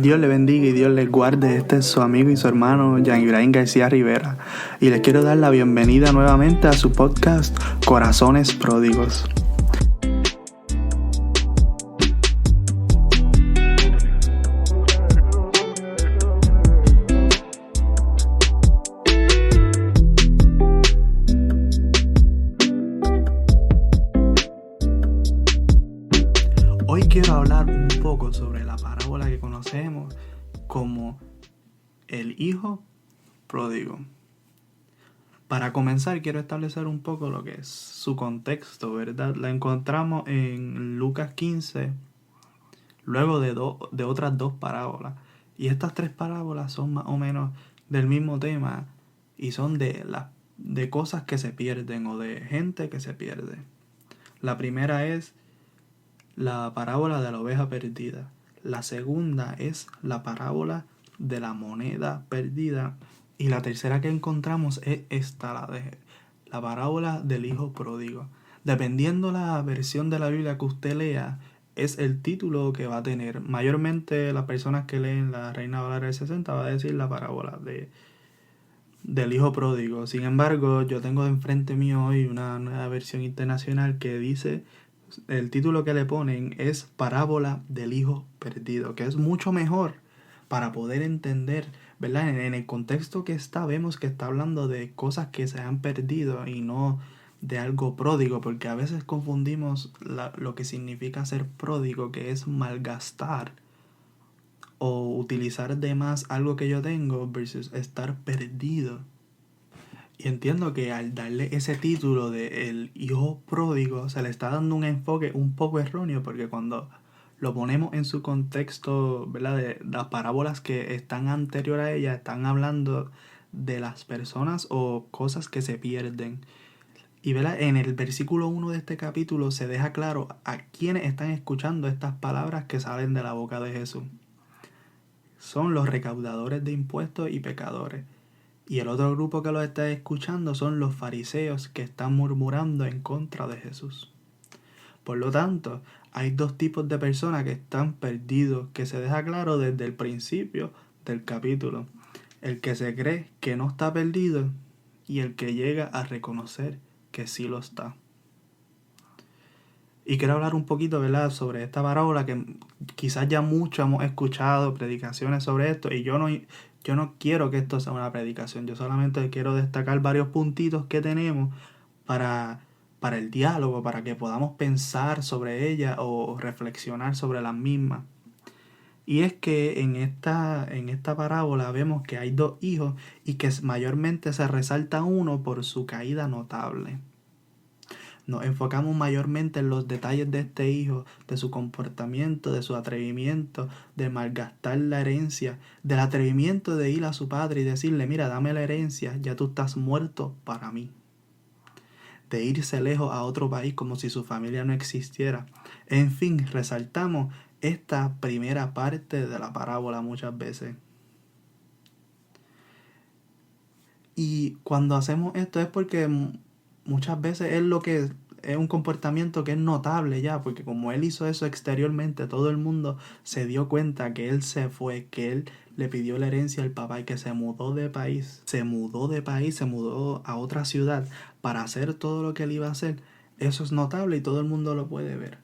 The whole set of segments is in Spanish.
Dios le bendiga y Dios le guarde. Este es su amigo y su hermano Jan Ibrahim García Rivera. Y les quiero dar la bienvenida nuevamente a su podcast Corazones Pródigos. Hoy quiero hablar un poco sobre la parábola que conocemos como el hijo pródigo. Para comenzar, quiero establecer un poco lo que es su contexto, ¿verdad? La encontramos en Lucas 15, luego de otras dos parábolas. Y estas tres parábolas son más o menos del mismo tema y son de cosas que se pierden o de gente que se pierde. La primera es la parábola de la oveja perdida. La segunda es la parábola de la moneda perdida. Y la tercera que encontramos es esta, la parábola del hijo pródigo. Dependiendo la versión de la Biblia que usted lea, es el título que va a tener. Mayormente las personas que leen la Reina Valera del 60 va a decir la parábola del hijo pródigo. Sin embargo, yo tengo enfrente mío hoy una nueva versión internacional que dice, el título que le ponen es Parábola del hijo perdido, que es mucho mejor para poder entender, ¿verdad? En el contexto que está, vemos que está hablando de cosas que se han perdido y no de algo pródigo, porque a veces confundimos lo que significa ser pródigo, que es malgastar o utilizar de más algo que yo tengo, versus estar perdido. Y entiendo que al darle ese título de el hijo pródigo se le está dando un enfoque un poco erróneo, porque cuando lo ponemos en su contexto, ¿verdad? De las parábolas que están anterior a ella, están hablando de las personas o cosas que se pierden. Y ¿verdad? En el versículo 1 de este capítulo se deja claro a quienes están escuchando estas palabras que salen de la boca de Jesús. Son los recaudadores de impuestos y pecadores. Y el otro grupo que lo está escuchando son los fariseos que están murmurando en contra de Jesús. Por lo tanto, hay dos tipos de personas que están perdidos, que se deja claro desde el principio del capítulo. El que se cree que no está perdido y el que llega a reconocer que sí lo está. Y quiero hablar un poquito, ¿verdad?, sobre esta parábola que quizás ya mucho hemos escuchado predicaciones sobre esto y yo no quiero que esto sea una predicación, yo solamente quiero destacar varios puntitos que tenemos para el diálogo, para que podamos pensar sobre ella o reflexionar sobre las mismas. Y es que en esta parábola vemos que hay dos hijos y que mayormente se resalta uno por su caída notable. Nos enfocamos mayormente en los detalles de este hijo, de su comportamiento, de su atrevimiento, de malgastar la herencia, del atrevimiento de ir a su padre y decirle, mira, dame la herencia, ya tú estás muerto para mí. De irse lejos a otro país como si su familia no existiera. En fin, resaltamos esta primera parte de la parábola muchas veces. Y cuando hacemos esto es porque muchas veces es un comportamiento que es notable ya, porque como él hizo eso exteriormente, todo el mundo se dio cuenta que él se fue, que él le pidió la herencia al papá y que se mudó de país, se mudó a otra ciudad para hacer todo lo que él iba a hacer. Eso es notable y todo el mundo lo puede ver.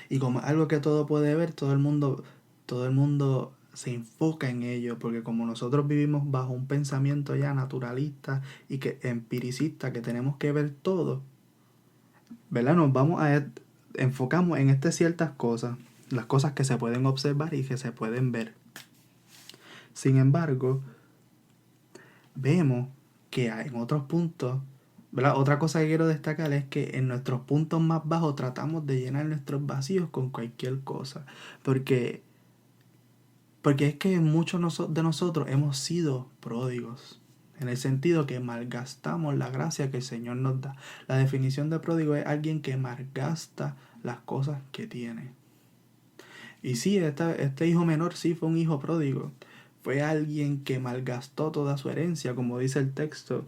Y como algo que todo puede ver, todo el mundo se enfoca en ello, porque como nosotros vivimos bajo un pensamiento ya naturalista y que empiricista, que tenemos que ver todo, ¿verdad? Enfocamos en ciertas cosas, las cosas que se pueden observar y que se pueden ver. Sin embargo, vemos que en otros puntos, ¿verdad? Otra cosa que quiero destacar es que en nuestros puntos más bajos tratamos de llenar nuestros vacíos con cualquier cosa, porque es que muchos de nosotros hemos sido pródigos, en el sentido que malgastamos la gracia que el Señor nos da. La definición de pródigo es alguien que malgasta las cosas que tiene. Y sí, este hijo menor sí fue un hijo pródigo. Fue alguien que malgastó toda su herencia, como dice el texto.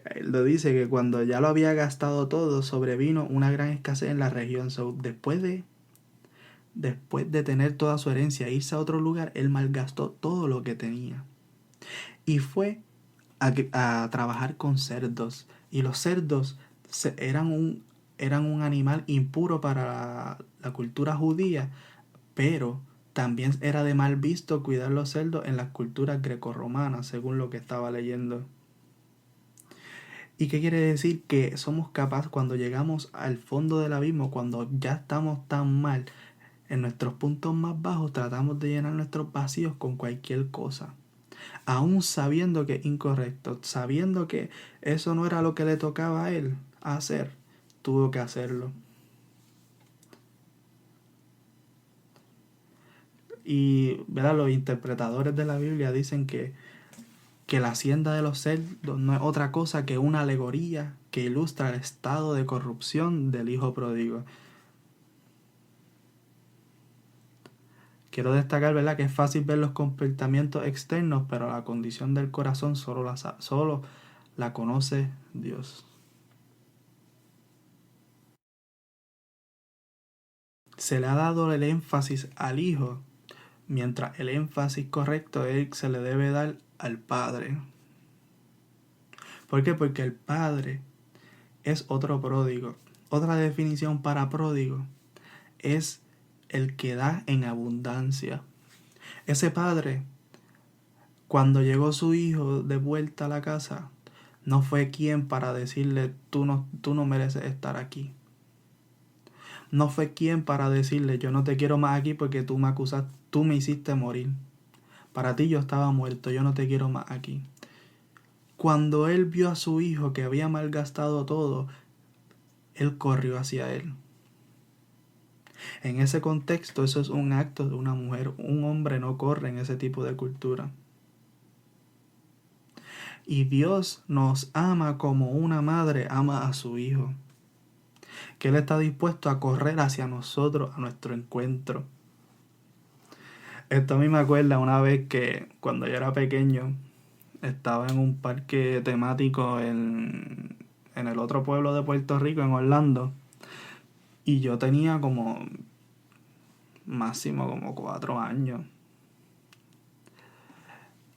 Él lo dice que cuando ya lo había gastado todo, sobrevino una gran escasez en la región. Después después de tener toda su herencia e irse a otro lugar, él malgastó todo lo que tenía. Y fue a trabajar con cerdos. Y los cerdos eran un animal impuro para la cultura judía, pero también era de mal visto cuidar los cerdos en las culturas grecorromanas, según lo que estaba leyendo. ¿Y qué quiere decir? Que somos capaces, cuando llegamos al fondo del abismo, cuando ya estamos tan mal, en nuestros puntos más bajos, tratamos de llenar nuestros vacíos con cualquier cosa. Aún sabiendo que es incorrecto, sabiendo que eso no era lo que le tocaba a él hacer, tuvo que hacerlo. Y ¿verdad? Los interpretadores de la Biblia dicen que la hacienda de los cerdos no es otra cosa que una alegoría que ilustra el estado de corrupción del hijo pródigo. Quiero destacar, ¿verdad?, que es fácil ver los comportamientos externos, pero la condición del corazón solo la conoce Dios. Se le ha dado el énfasis al hijo, mientras el énfasis correcto se le debe dar al padre. ¿Por qué? Porque el padre es otro pródigo. Otra definición para pródigo es el que da en abundancia. Ese padre, cuando llegó su hijo de vuelta a la casa, no fue quien para decirle tú no mereces estar aquí. No fue quien para decirle yo no te quiero más aquí porque tú me acusas, tú me hiciste morir. Para ti yo estaba muerto, yo no te quiero más aquí. Cuando él vio a su hijo que había malgastado todo, él corrió hacia él. En ese contexto, eso es un acto de una mujer. Un hombre no corre en ese tipo de cultura. Y Dios nos ama como una madre ama a su hijo. Que Él está dispuesto a correr hacia nosotros, a nuestro encuentro. Esto a mí me acuerda una vez que cuando yo era pequeño, estaba en un parque temático en el otro pueblo de Puerto Rico, en Orlando. Y yo tenía máximo como 4 años.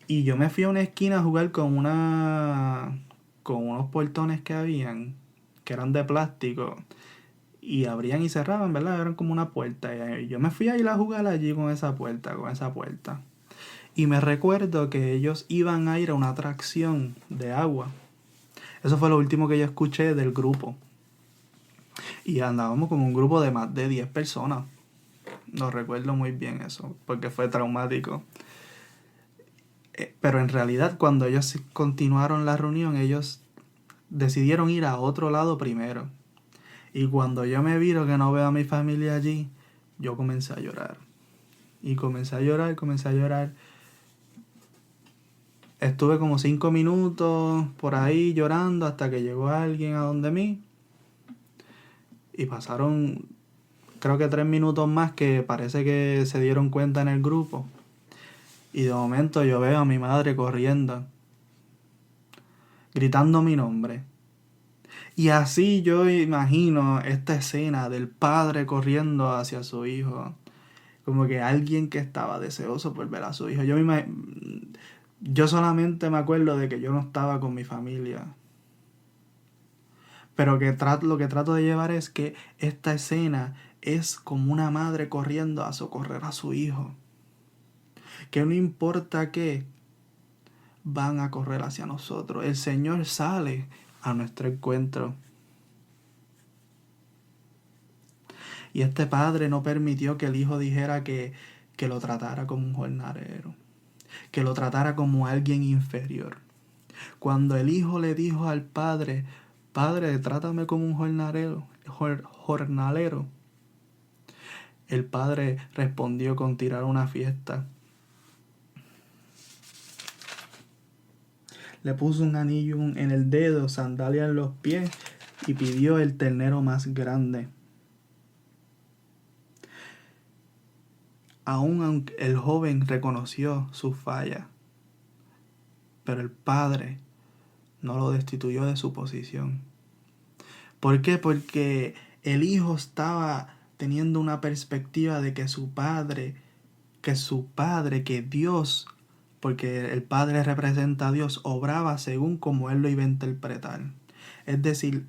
Y yo me fui a una esquina a jugar con unos portones que habían, que eran de plástico, y abrían y cerraban, ¿verdad? Eran como una puerta. Y yo me fui a ir a jugar allí con esa puerta. Y me recuerdo que ellos iban a ir a una atracción de agua. Eso fue lo último que yo escuché del grupo. Y andábamos como un grupo de más de 10 personas. No recuerdo muy bien eso, porque fue traumático. Pero en realidad, cuando ellos continuaron la reunión, ellos decidieron ir a otro lado primero. Y cuando yo me viro que no veo a mi familia allí, yo comencé a llorar. Y comencé a llorar. Estuve como 5 minutos por ahí llorando hasta que llegó alguien a donde mí. Y pasaron, creo que 3 minutos más, que parece que se dieron cuenta en el grupo. Y de momento yo veo a mi madre corriendo, gritando mi nombre. Y así yo imagino esta escena del padre corriendo hacia su hijo. Como que alguien que estaba deseoso por ver a su hijo. Yo solamente me acuerdo de que yo no estaba con mi familia. Pero lo que trato de llevar es que esta escena es como una madre corriendo a socorrer a su hijo. Que no importa qué, van a correr hacia nosotros. El Señor sale a nuestro encuentro. Y este padre no permitió que el hijo dijera que lo tratara como un jornalero, que lo tratara como alguien inferior. Cuando el hijo le dijo al padre, Padre, trátame como un jornalero, el padre respondió con tirar una fiesta. Le puso un anillo en el dedo, sandalia en los pies y pidió el ternero más grande. Aún el joven reconoció su falla, pero el padre no lo destituyó de su posición. ¿Por qué? Porque el hijo estaba teniendo una perspectiva de que que Dios, porque el Padre representa a Dios, obraba según como Él lo iba a interpretar. Es decir,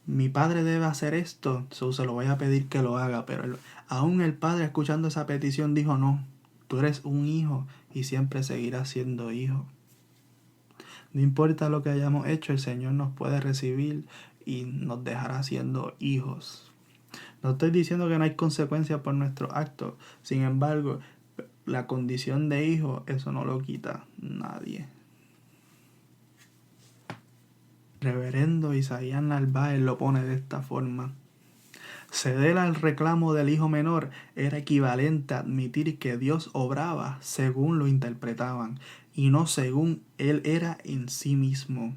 mi Padre debe hacer esto, se lo voy a pedir que lo haga, pero aún el Padre, escuchando esa petición, dijo: no, tú eres un hijo y siempre seguirás siendo hijo. No importa lo que hayamos hecho, el Señor nos puede recibir y nos dejará siendo hijos. No estoy diciendo que no hay consecuencias por nuestros actos. Sin embargo, la condición de hijo, eso no lo quita nadie. Reverendo Isaías Narváez lo pone de esta forma: ceder al reclamo del hijo menor era equivalente a admitir que Dios obraba según lo interpretaban y no según Él era en sí mismo.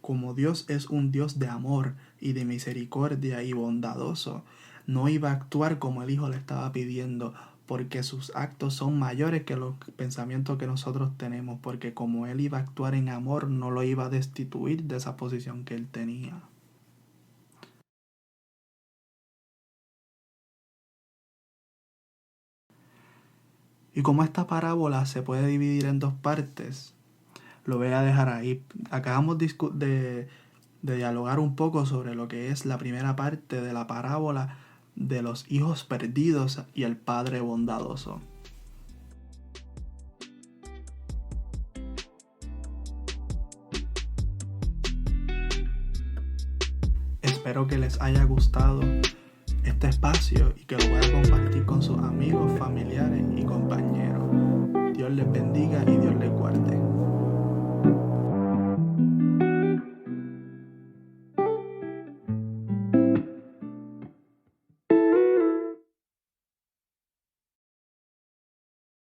Como Dios es un Dios de amor y de misericordia y bondadoso, no iba a actuar como el hijo le estaba pidiendo, porque sus actos son mayores que los pensamientos que nosotros tenemos, porque como Él iba a actuar en amor, no lo iba a destituir de esa posición que Él tenía. Y como esta parábola se puede dividir en dos partes, lo voy a dejar ahí. Acabamos de dialogar un poco sobre lo que es la primera parte de la parábola de los hijos perdidos y el Padre bondadoso. Espero que les haya gustado este espacio y que lo puedan compartir con sus amigos, familiares y compañeros. Dios les bendiga y Dios les guarde.